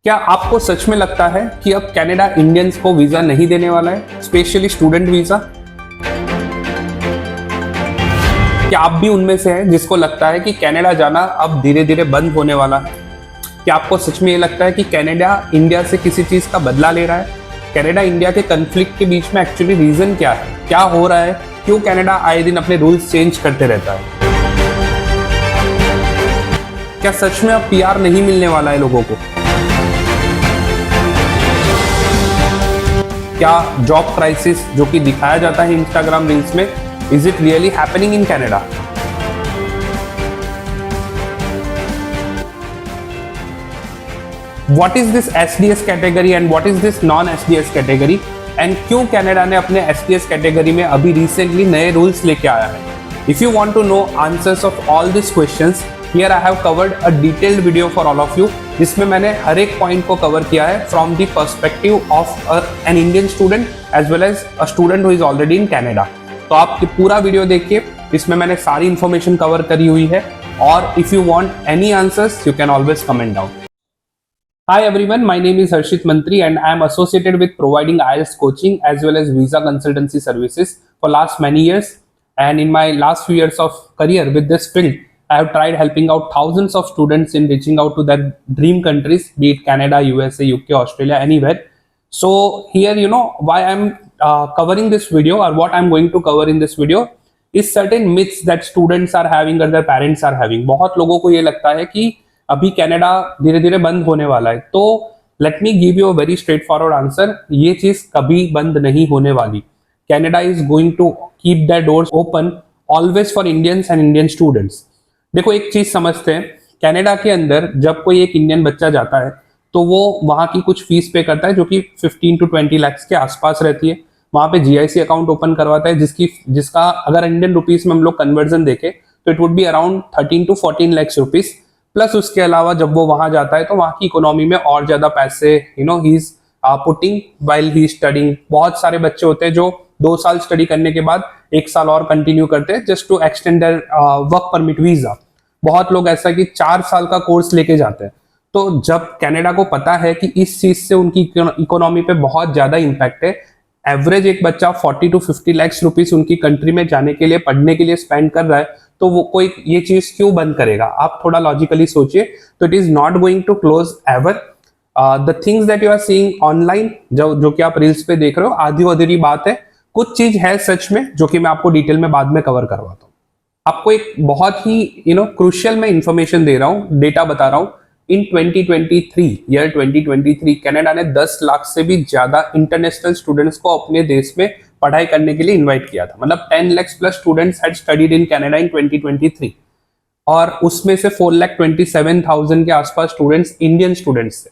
क्या आपको सच में लगता है कि अब कनाडा इंडियंस को वीजा नहीं देने वाला है, स्पेशली स्टूडेंट वीजा? क्या आप भी उनमें से हैं जिसको लगता है कि कनाडा जाना अब धीरे धीरे बंद होने वाला है? क्या आपको सच में ये लगता है कि कनाडा इंडिया से किसी चीज का बदला ले रहा है? कनाडा इंडिया के कन्फ्लिक्ट के बीच में एक्चुअली रीजन क्या है? क्या हो रहा है? क्यों कनाडा आए दिन अपने रूल्स चेंज करते रहता है? क्या सच में अब पीआर नहीं मिलने वाला है लोगों को? क्या जॉब क्राइसिस जो कि दिखाया जाता है इंस्टाग्राम रील्स में, is it really happening in Canada? What is this SDS category and what is this non SDS category, and क्यों कनाडा ने अपने एसडीएस कैटेगरी में अभी रिसेंटली नए रूल्स लेके आया है? If you want to know answers of all this questions, here I have covered a detailed video for all of you, जिसमें मैंने हर एक पॉइंट को कवर किया है from the perspective of an Indian student as well as a student who is already in Canada. तो आप पूरा वीडियो देखिए, इसमें मैंने सारी इंफॉर्मेशन कवर करी हुई है, और if you want any answers you can always comment down. Hi everyone, my name is Harshit Mantri and I am associated with providing IELTS coaching as well as visa consultancy services for last many years. And in my last few years of career with this field, I have tried helping out thousands of students in reaching out to their dream countries, be it Canada, USA, UK, Australia, anywhere. So here, why I'm covering this video, or what I'm going to cover in this video, is certain myths that students are having or their parents are having. बहुत लोगों को ये लगता है कि अभी Canada धीरे धीरे बंद होने वाला है। तो let me give you a very straightforward answer, ये चीज कभी बंद नहीं होने वाली। Canada is going to keep their doors open always for Indians and Indian students. देखो एक चीज समझते हैं, कनाडा के अंदर जब कोई एक इंडियन बच्चा जाता है तो वो वहाँ की कुछ फीस पे करता है जो कि 15 to 20 लाख के आसपास रहती है। वहाँ पे जीआईसी अकाउंट ओपन करवाता है जिसका अगर इंडियन रुपीज में हम लोग कन्वर्जन देखें तो it would be around 13 to 14 lakh rupees. Plus उसके अलावा जब वो वहां जाता है तो वहां की इकोनॉमी में और ज्यादा पैसे he is putting while he studying. बहुत सारे बच्चे होते हैं जो 2 साल स्टडी करने के बाद 1 साल और कंटिन्यू करते हैं just to extend their work permit visa. बहुत लोग ऐसा कि 4 साल का कोर्स लेके जाते हैं। तो जब कनाडा को पता है कि इस चीज से उनकी इकोनॉमी पे बहुत ज्यादा इम्पैक्ट है, एवरेज एक बच्चा 40 to 50 लाख रुपीस उनकी कंट्री में जाने के लिए, पढ़ने के लिए स्पेंड कर रहा है, तो वो कोई ये चीज क्यों बंद करेगा? आप थोड़ा लॉजिकली सोचिए। तो it is not going to close ever. The things that you are seeing online, जो कि आप रील्स पे देख रहे हो, आधी अधूरी बात है। कुछ चीज है सच में जो कि मैं आपको डिटेल में बाद में कवर करवाता हूँ। आपको एक बहुत ही क्रूशियल मैं इंफॉर्मेशन दे रहा हूँ, डेटा बता रहा हूँ। इन 2023 कनाडा ने 10 लाख से भी ज्यादा इंटरनेशनल स्टूडेंट्स को अपने देश में पढ़ाई करने के लिए इनवाइट किया था। मतलब 10 lakh plus students had studied in Canada in 2023, और उसमें से 4,27,000 के आसपास स्टूडेंट्स इंडियन स्टूडेंट्स थे।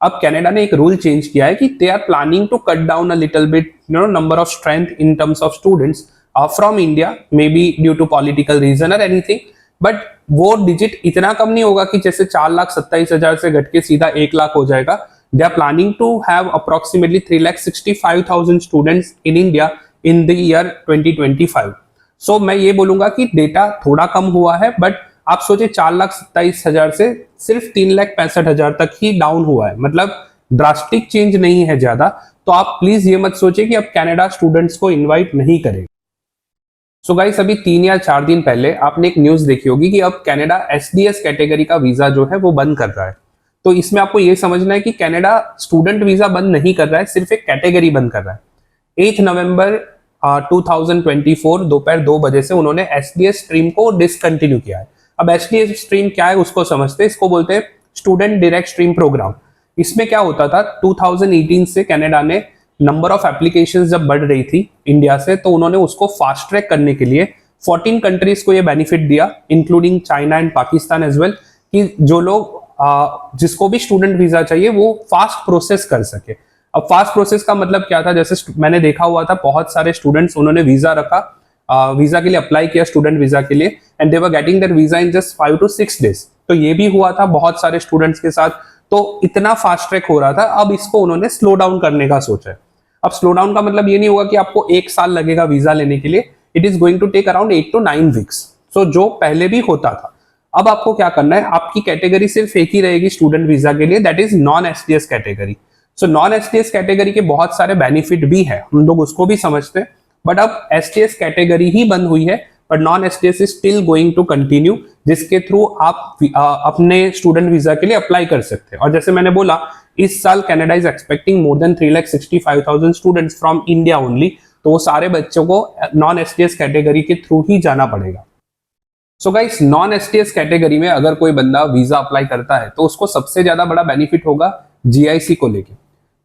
अब कनाडा ने एक रूल चेंज किया है कि they are planning to cut down a little bit number of strength in terms of students from India, maybe due to political reason और एनीथिंग। बट वो digit इतना कम नहीं होगा कि जैसे 4,27,000 से घट के सीधा 1 लाख हो जाएगा। They are planning to have approximately 3,65,000 students in India in the year 2025. So मैं ये बोलूंगा कि डेटा थोड़ा कम हुआ है, बट आप सोचे 4,27,000 से सिर्फ 3,65,000 तक ही डाउन हुआ है। मतलब ड्रास्टिक चेंज नहीं है ज्यादा। तो आप प्लीज ये मत सोचे कि अब कनाडा स्टूडेंट्स को इन्वाइट नहीं करेगा। सो गाइस, अभी 3 या 4 दिन पहले आपने एक न्यूज देखी होगी कि अब कनाडा एसडीएस कैटेगरी का वीजा जो है वो बंद कर रहा है। तो इसमें आपको ये समझना है कि कनाडा स्टूडेंट वीजा बंद नहीं कर रहा है, सिर्फ एक कैटेगरी बंद कर रहा है। 8 नवंबर 2024 दोपहर 2 बजे से उन्होंने एसडीएस स्ट्रीम को डिसकंटिन्यू किया है। अब एसडीएस स्ट्रीम क्या है उसको समझते हैं। इसको बोलते हैं स्टूडेंट डायरेक्ट स्ट्रीम प्रोग्राम। इसमें क्या होता था, 2018 से कनाडा ने नंबर ऑफ एप्लीकेशंस जब बढ़ रही थी इंडिया से, तो उन्होंने उसको फास्ट ट्रैक करने के लिए 14 कंट्रीज को ये बेनिफिट दिया, including China and Pakistan as well, कि जो लोग जिसको भी स्टूडेंट वीजा चाहिए वो फास्ट प्रोसेस कर सके। अब फास्ट प्रोसेस का मतलब क्या था, जैसे मैंने देखा हुआ था बहुत सारे स्टूडेंट्स, उन्होंने वीजा रखा, वीजा के लिए अप्लाई किया स्टूडेंट वीजा के लिए, and they were getting their visa in just 5 to 6 days। तो ये भी हुआ था बहुत सारे स्टूडेंट्स के साथ। तो इतना फास्ट ट्रैक हो रहा था। अब इसको उन्होंने स्लो डाउन करने का सोचा है। अब स्लो डाउन का मतलब ये नहीं होगा कि आपको 1 साल लगेगा वीजा लेने के लिए। It is going to take around 8 to 9 weeks। So जो पहले भी होता था, अब आपको क्या करना है, आपकी कैटेगरी सिर्फ एक ही रहेगी स्टूडेंट वीजा के लिए, that is non STS category. So non STS category के बहुत सारे बेनिफिट भी है, हम लोग उसको भी समझते हैं, बट अब एसटीएस कैटेगरी ही बंद हुई है, but non STS is still going to continue, जिसके थ्रू आप अपने स्टूडेंट वीजा के लिए अप्लाई कर सकते हैं। और जैसे मैंने बोला, इस साल Canada is expecting more than 3,65,000 students from India only, तो वो सारे बच्चों को नॉन एसटीएस कैटेगरी के थ्रू ही जाना पड़ेगा। So guys, non STS category में अगर कोई बंदा वीजा अप्लाई करता है तो उसको सबसे ज्यादा बड़ा बेनिफिट होगा जीआईसी को लेके।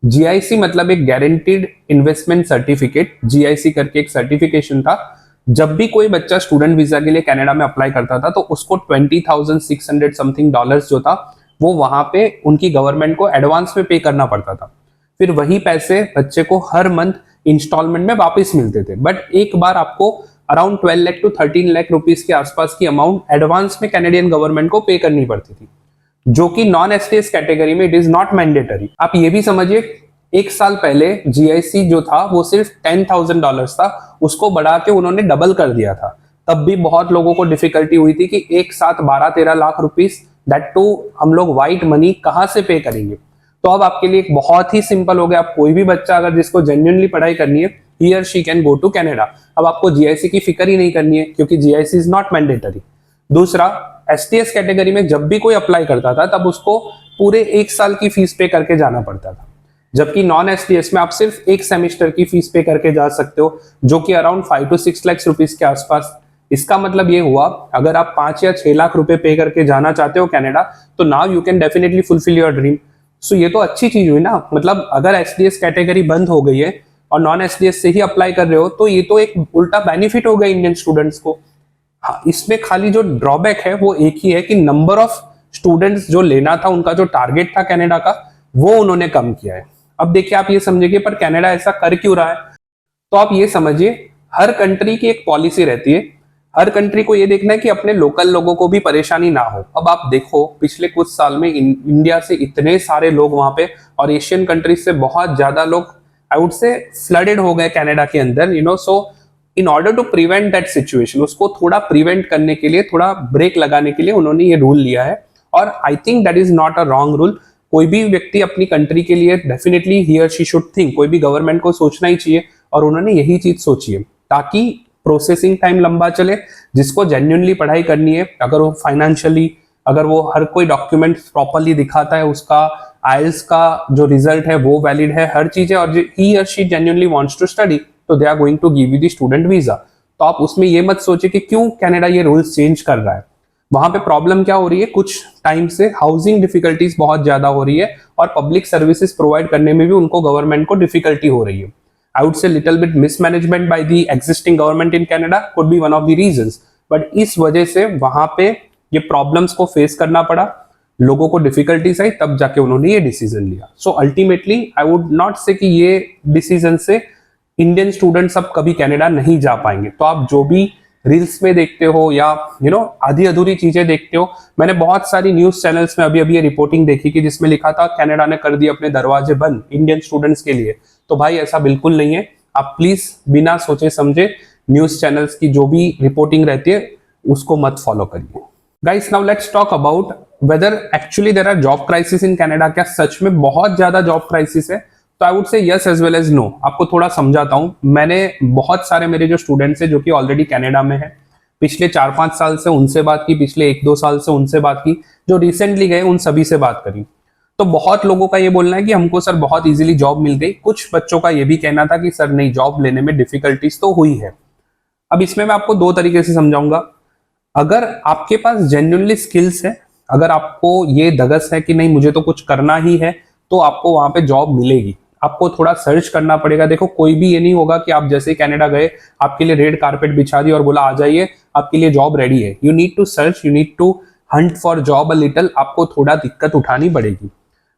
जीआईसी मतलब एक गारंटीड इन्वेस्टमेंट सर्टिफिकेट, जीआईसी करके एक सर्टिफिकेशन था। जब भी कोई बच्चा स्टूडेंट वीजा के लिए कनाडा में अप्लाई करता था तो उसको 20,600 समथिंग डॉलर्स जो था वो वहां पे उनकी गवर्नमेंट को एडवांस में पे करना पड़ता था। फिर वही पैसे बच्चे को हर मंथ इंस्टॉलमेंट में वापस मिलते थे, बट एक बार आपको around 12 lakh to 13 lakh rupees के आसपास की अमाउंट एडवांस में कैनेडियन गवर्नमेंट को पे करनी पड़ती थी, जो कि नॉन एसटीएस कैटेगरी में इट इज नॉट मैंडेटरी। आप ये भी समझिए, एक साल पहले जीआईसी जो था वो सिर्फ $10,000 था, उसको बढ़ा के उन्होंने डबल कर दिया था। तब भी बहुत लोगों को डिफिकल्टी हुई थी कि एक साथ 12-13 लाख रुपीस, दैट टू हम लोग व्हाइट मनी कहां से पे करेंगे। तो अब आपके लिए एक बहुत ही सिंपल हो गया, आप कोई भी बच्चा अगर जिसको जेन्युइनली पढ़ाई करनी है, ही और she can go to Canada. अब आपको जीआईसी की फिक्र ही नहीं करनी है क्योंकि जीआईसी इज नॉट मैंडेटरी। दूसरा, एसटीएस कैटेगरी में जब भी कोई अप्लाई करता था तब उसको पूरे एक साल की फीस पे करके जाना पड़ता था, जबकि नॉन एसटीएस में आप सिर्फ एक सेमेस्टर की फीस पे करके जा सकते हो, जो कि अराउंड 5 to 6 लाख रुपीस के आसपास। इसका मतलब ये हुआ, अगर आप 5 या 6 लाख रुपए पे करके जाना चाहते हो कनाडा, तो now you can definitely fulfil your dream. So ये तो अच्छी चीज हुई ना, मतलब अगर एसटीएस कैटेगरी बंद हो गई है और नॉन एसटीएस से ही अप्लाई कर रहे हो तो ये तो एक उल्टा बेनिफिट हो गया इंडियन स्टूडेंट्स को। हाँ, इसमें खाली जो ड्रॉबैक है वो एक ही है कि नंबर ऑफ स्टूडेंट्स जो लेना था, उनका जो टारगेट था कनाडा का, वो उन्होंने कम किया है। अब देखिए, आप ये समझिए पर कनाडा ऐसा कर क्यों रहा है, तो आप ये समझिए, हर कंट्री की एक पॉलिसी रहती है, हर कंट्री को ये देखना है कि अपने लोकल लोगों को भी परेशानी ना हो। अब आप देखो, पिछले कुछ साल में इंडिया से इतने सारे लोग वहां पे और एशियन कंट्रीज से बहुत ज्यादा लोग, आई वुड से, फ्लडेड हो गए कनाडा के अंदर, so in order to prevent that situation, उसको थोड़ा प्रिवेंट करने के लिए, थोड़ा ब्रेक लगाने के लिए उन्होंने ये रूल लिया है। और I think that is not a wrong rule. कोई भी व्यक्ति अपनी कंट्री के लिए डेफिनेटली ही और शी शुड थिंक, कोई भी गवर्नमेंट को सोचना ही चाहिए, और उन्होंने यही चीज सोची है ताकि प्रोसेसिंग टाइम लंबा चले। जिसको जेन्युइनली पढ़ाई करनी है, अगर वो फाइनेंशियली, अगर वो हर कोई डॉक्यूमेंट प्रॉपरली दिखाता है, उसका आईएलटीएस का जो रिजल्ट है वो वैलिड है, हर चीज है, और ही और she genuinely wants to study, तो they are going to give you the student visa. तो आप उसमें ये मत सोचिए कि क्यों कनाडा ये रूल्स चेंज कर रहा है। वहां पे प्रॉब्लम क्या हो रही है, कुछ टाइम से हाउसिंग डिफिकल्टीज बहुत ज्यादा हो रही है और पब्लिक सर्विसेज प्रोवाइड करने में भी उनको गवर्नमेंट को डिफिकल्टी हो रही है। आई वुड से little bit mismanagement by the existing government in Canada could be one of the reasons, but इस वजह से वहां पे ये प्रॉब्लम्स को फेस करना पड़ा, लोगों को डिफिकल्टीज आई, तब जाके उन्होंने ये डिसीजन लिया। So ultimately I would not से कि ये डिसीजन से इंडियन स्टूडेंट्स अब कभी कनाडा नहीं जा पाएंगे। तो आप जो भी रील्स में देखते हो या आधी अधूरी चीजें देखते हो, मैंने बहुत सारी न्यूज चैनल्स में अभी अभी ये रिपोर्टिंग देखी कि जिसमें लिखा था कनाडा ने कर दिए अपने दरवाजे बंद इंडियन स्टूडेंट्स के लिए। तो भाई ऐसा बिल्कुल नहीं है। आप प्लीज बिना सोचे समझे न्यूज चैनल्स की जो भी रिपोर्टिंग रहती है उसको मत फॉलो करिए। Guys, now let's talk about whether actually there are job crisis in Canada. क्या सच में बहुत ज्यादा जॉब क्राइसिस है? तो I would say yes as well as no. आपको थोड़ा समझाता हूं। मैंने बहुत सारे मेरे जो स्टूडेंट्स हैं जो कि ऑलरेडी कनाडा में है, पिछले 4-5 साल से उनसे बात की, पिछले 1-2 साल से उनसे बात की, जो रिसेंटली गए उन सभी से बात करी। तो बहुत लोगों का ये बोलना है कि हमको सर बहुत इजीली जॉब मिल गई। कुछ बच्चों का ये भी कहना था कि सर नहीं, जॉब लेने में डिफिकल्टीज तो हुई है। अब इसमें मैं आपको 2 तरीके से समझाऊंगा। अगर आपके पास जेन्युइनली स्किल्स है, अगर आपको ये धगस है कि नहीं मुझे तो कुछ करना ही है, तो आपको वहां पे जॉब मिलेगी। आपको थोड़ा सर्च करना पड़ेगा। देखो, कोई भी ये नहीं होगा कि आप जैसे कनाडा गए, आपके लिए रेड कारपेट बिछा दी और बोला आ जाइए आपके लिए जॉब रेडी है। You need to search, you need to hunt for job a little. आपको थोड़ा दिक्कत उठानी पड़ेगी।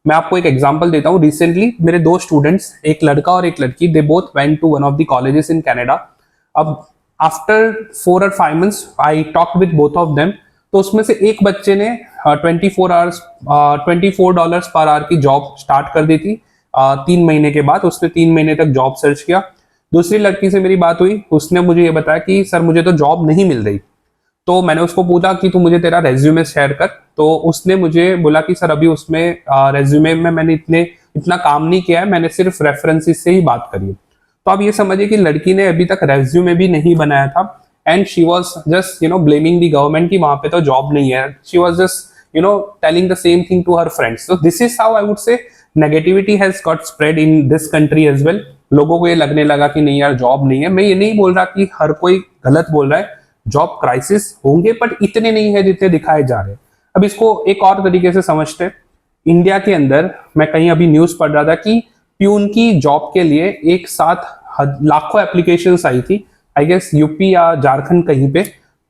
मैं आपको एक एग्जांपल देता हूँ। रिसेंटली मेरे 2 स्टूडेंट्स, एक लड़का और एक लड़की, they both went to one of the colleges in Canada. अब after 4 or 5 months I talked with both of them. तो उसमें से एक बच्चे ने 24 डॉलर्स पर आवर की जॉब स्टार्ट कर दी थी। 3 महीने के बाद उसने 3 महीने तक जॉब सर्च किया। दूसरी लड़की से मेरी बात हुई, उसने मुझे ये बताया कि सर मुझे तो जॉब नहीं मिल रही। तो मैंने उसको पूछा कि तू मुझे तेरा रेज्यूमे शेयर कर, तो उसने मुझे बोला कि सर अभी उसमें रेज्यूमे में मैंने इतना काम नहीं किया है, मैंने सिर्फ रेफरेंसेस से ही बात करी है। तो आप ये समझिए कि लड़की ने अभी तक रेज्यूमे भी नहीं बनाया था, and she was just blaming the government कि वहां पे तो जॉब नहीं है। She was just telling the same thing to her friends. so this is how I would say negativity has got spread in this country as well। लोगों को ये लगने लगा कि नहीं यार जॉब नहीं है। मैं ये नहीं बोल रहा कि हर कोई गलत बोल रहा है, जॉब क्राइसिस होंगे बट इतने नहीं है जितने दिखाए जा रहे हैं। अब इसको एक और तरीके से समझते हैं। इंडिया के अंदर मैं कहीं अभी न्यूज पढ़ रहा था कि प्यून की जॉब के लिए एक साथ लाखों एप्लीकेशंस आई थी, आई गेस यूपी या झारखंड कहीं पे।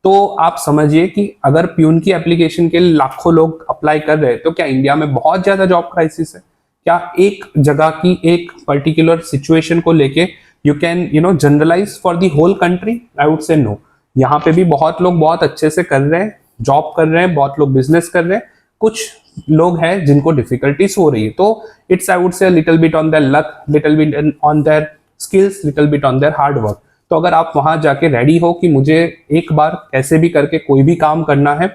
तो आप समझिए कि अगर प्यून की एप्लीकेशन के लिए लाखों लोग अप्लाई कर रहे हैं तो क्या इंडिया में बहुत ज्यादा जॉब क्राइसिस है? क्या एक जगह की एक पर्टिकुलर सिचुएशन को लेके you can generalize for the whole country? I would say no. यहाँ पे भी बहुत लोग बहुत अच्छे से कर रहे हैं, जॉब कर रहे हैं, बहुत लोग बिजनेस कर रहे हैं, कुछ लोग हैं जिनको डिफिकल्टीज हो रही है। तो इट्स आई वुड से little bit on their luck, little bit on their skills, little bit on their hard work. तो अगर आप वहां जाके रेडी हो कि मुझे एक बार कैसे भी करके कोई भी काम करना है,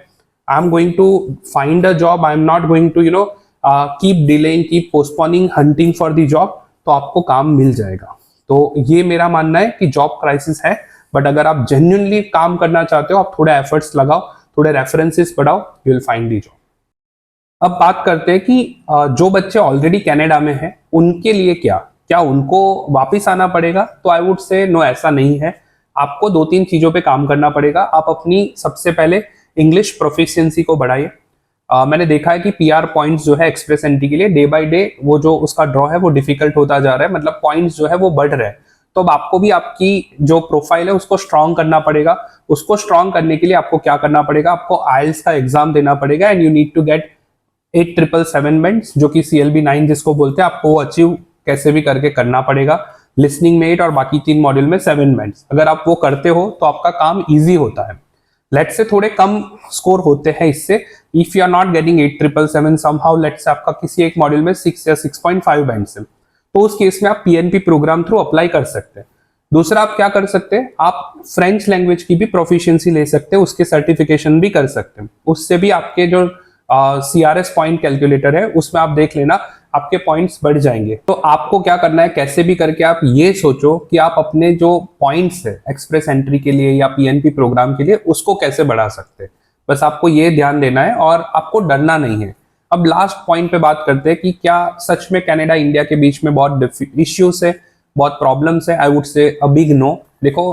I am going to find a job, I am not going to keep delaying, keep postponing, hunting for the job, तो आपको काम मिल जाएगा। तो ये मेरा मानना है कि जॉब क्राइसिस है, बट अगर आप जेन्युइनली काम करना चाहते हो, आप थोड़े एफर्ट्स लगाओ, थोड़े रेफरेंसेस बढ़ाओ, you will find the job. अब बात करते हैं कि जो बच्चे ऑलरेडी कनाडा में हैं उनके लिए क्या उनको वापस आना पड़ेगा? तो आई वुड से नो, ऐसा नहीं है। आपको 2-3 चीजों पे काम करना पड़ेगा। आप अपनी सबसे पहले इंग्लिश प्रोफिशिएंसी को बढ़ाइए। मैंने देखा है कि पीआर पॉइंट्स जो है एक्सप्रेस एंट्री के लिए डे बाय डे वो जो उसका ड्रॉ है वो डिफिकल्ट होता जा रहा है, मतलब पॉइंट्स जो है वो बढ़ रहे हैं। तो अब आपको भी आपकी जो प्रोफाइल है उसको स्ट्रॉन्ग करना पड़ेगा। उसको स्ट्रॉन्ग करने के लिए आपको क्या करना पड़ेगा? आपको आइल्स का एग्जाम देना पड़ेगा, and you need to get 8777 bands, जो कि CLB 9 जिसको बोलते हैं, आपको वो अचीव कैसे भी करके करना पड़ेगा। लिसनिंग में 8 और बाकी 3 मॉड्यूल में 7 बैंड्स। अगर आप वो करते हो तो आपका काम ईजी होता है। लेट्स से थोड़े कम स्कोर होते हैं इससे, if you are not getting 8777 somehow, let's say आपका किसी एक मॉड्यूल में 6 या 6.5 बैंड्स है, तो उस केस में आप PNP प्रोग्राम थ्रू अप्लाई कर सकते हैं। दूसरा आप क्या कर सकते हैं, आप फ्रेंच लैंग्वेज की भी प्रोफिशिएंसी ले सकते हैं, उसके सर्टिफिकेशन भी कर सकते हैं। उससे भी आपके जो CRS पॉइंट कैलकुलेटर है उसमें आप देख लेना, आपके पॉइंट्स बढ़ जाएंगे। तो आपको क्या करना है, कैसे भी करके आप ये सोचो कि आप अपने जो पॉइंट्स है एक्सप्रेस एंट्री के लिए या PNP प्रोग्राम के लिए उसको कैसे बढ़ा सकते हैं। बस आपको ये ध्यान देना है और आपको डरना नहीं है। अब लास्ट पॉइंट पे बात करते हैं कि क्या सच में कनाडा इंडिया के बीच में बहुत इश्यूज है, बहुत प्रॉब्लम्स है? आई वुड से अ बिग नो। देखो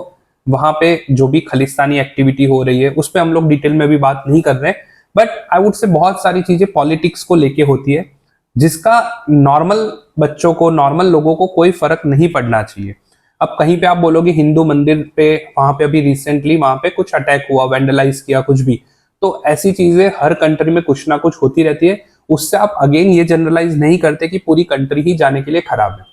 वहां पे जो भी खालिस्तानी एक्टिविटी हो रही है उस पर हम लोग डिटेल में भी बात नहीं कर रहे हैं, बट आई वुड से बहुत सारी चीजें पॉलिटिक्स को लेके होती है जिसका नॉर्मल बच्चों को, नॉर्मल लोगों को कोई फर्क नहीं पड़ना चाहिए। अब कहीं पे आप बोलोगे हिंदू मंदिर पे, वहां पे अभी रिसेंटली वहां पे कुछ अटैक हुआ, वेंडलाइज किया कुछ भी, तो ऐसी चीजें हर कंट्री में कुछ ना कुछ होती रहती है। उससे आप अगेन ये जनरलाइज नहीं करते कि पूरी कंट्री ही जाने के लिए खराब है।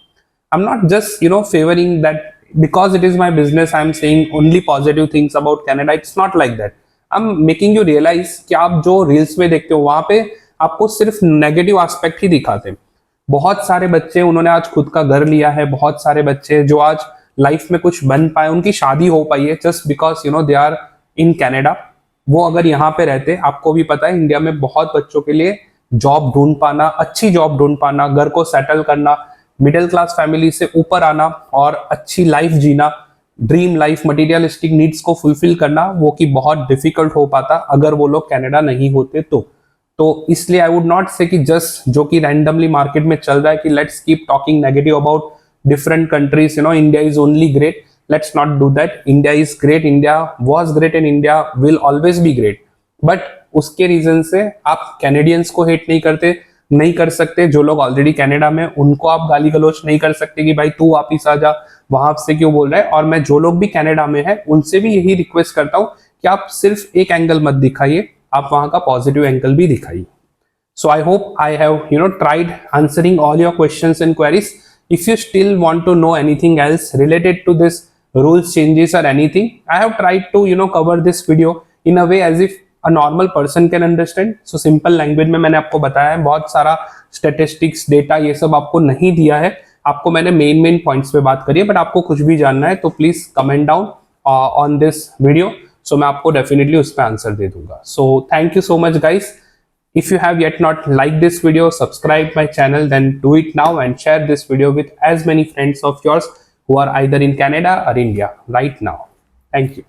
I am not just favouring that because it is my business, I am saying only positive things about Canada. It's not like that. I am making you realise कि आप जो रील्स में देखते हो वहां पे आपको सिर्फ नेगेटिव एस्पेक्ट ही दिखाते हैं। बहुत सारे बच्चे उन्होंने आज खुद का घर लिया है, बहुत सारे बच्चे जो आज लाइफ में कुछ बन पाए, उनकी शादी हो पाई है just because they are in Canada. वो अगर यहाँ पे रहते, आपको भी पता है इंडिया में बहुत बच्चों के लिए जॉब ढूंढ पाना, अच्छी जॉब ढूंढ पाना, घर को सेटल करना, मिडिल क्लास फैमिली से ऊपर आना और अच्छी लाइफ जीना, ड्रीम लाइफ, मटीरियलिस्टिक नीड्स को फुलफिल करना, वो कि बहुत डिफिकल्ट हो पाता अगर वो लोग कनाडा नहीं होते तो इसलिए आई वुड नॉट से कि जस्ट जो कि रैंडमली मार्केट में चल रहा है कि let's keep talking negative about different countries, India is only great. Let's not do that. India is great, India was great and India will always be great. But उसके reason से आप Canadians को hate नहीं कर सकते। जो लोग already Canada में, उनको आप गाली गलौच नहीं कर सकते कि भाई तू वापिस आ जा, वहां से क्यों बोल रहा है। और मैं जो लोग भी कनाडा में है उनसे भी यही रिक्वेस्ट करता हूं कि आप सिर्फ एक एंगल मत दिखाइए, आप वहां का पॉजिटिव एंगल भी दिखाइए। So I hope I have tried answering all your questions and queries. If you still want to know anything else related to this rules changes or anything, I have tried to cover this video in a way as if a normal person can understand. So simple language में मैंने आपको बताया है, बहुत सारा statistics data ये सब आपको नहीं दिया है, आपको मैंने मेन पॉइंट्स पे बात करी है। बट आपको कुछ भी जानना है तो please comment down on this video सो मैं आपको डेफिनेटली उस पर आंसर दे दूंगा. So thank you so much guys. If you have yet not liked this video, subscribe my channel, then do it now and share this video with as many friends of yours who are either in Canada or India right now. Thank you.